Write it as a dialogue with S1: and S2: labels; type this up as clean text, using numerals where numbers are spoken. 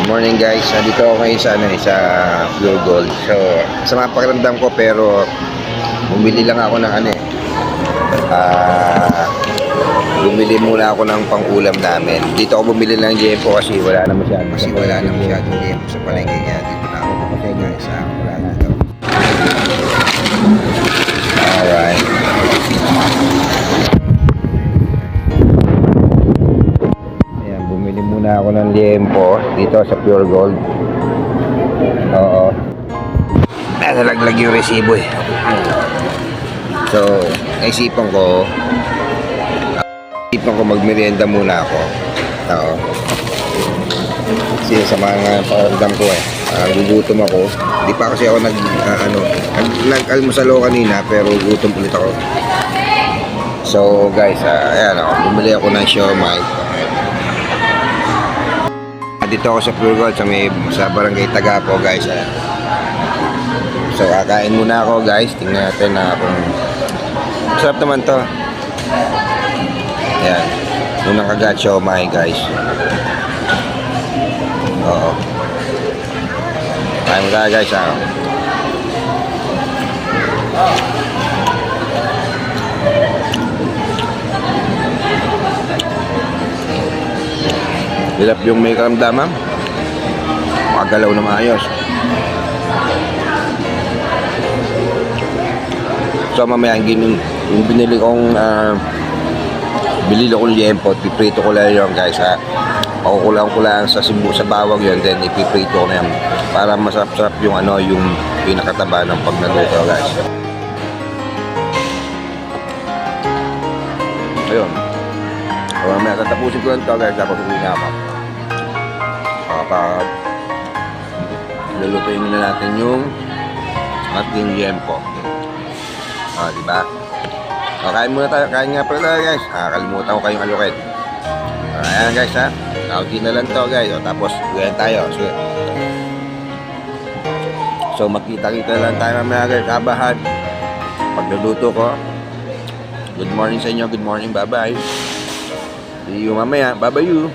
S1: Morning guys, dito ako ngayon sa Pure Gold. So, sa mga pakiramdam ko pero bumili lang ako ng bumili muna ako ng pang-ulam namin. Dito ako bumili ng Jempo kasi wala na masyadong Jempo sa palengke kaya dito na ako kasi guys, wala na ito. Alright. Bumili muna ako ng liempo dito sa Pure Gold. Oo. Nalaglag yung resibo eh. So, naisipan ko magmerienda muna ako. Oo. Kasi sa mga pakiramdam ko eh. Gugutom ako. Di pa kasi ako nag-almusal ako kanina pero gutom ulit ako. So guys, ayan ako. Bumili ako ng siomai. Dito ako sa Pure Gold sa barangay Tagapo guys. So kakain muna ako guys. Tingnan natin kung masarap naman to. Ayan. Unang kagat siomai guys. Oo. Kain muna guys Hirap yung may karamdaman. Makagalaw na maayos. So mamaya yung binili kong liempo, piprito ko lang yun guys Pakukulang sa bawang yun, then ipiprito ko na yan para masarap-sarap yung yung pinakataba ng pag naluto guys. Ayun. So mamaya tatapusin ko lang ito guys, dapat uwi na ako. Lulutuin na natin yung ating liempo. Diba? Kain muna tayo. Kain nga pala tayo guys. Kalimutan ko kayong alukin. Ayan guys Kaunti na lang to guys. Tapos uwihan tayo. Sige. So magkita-kita lang tayo mamaya guys. Abahan. Pagluluto ko. Good morning sa inyo. Good morning. Bye bye. See you mamaya. Bye bye you.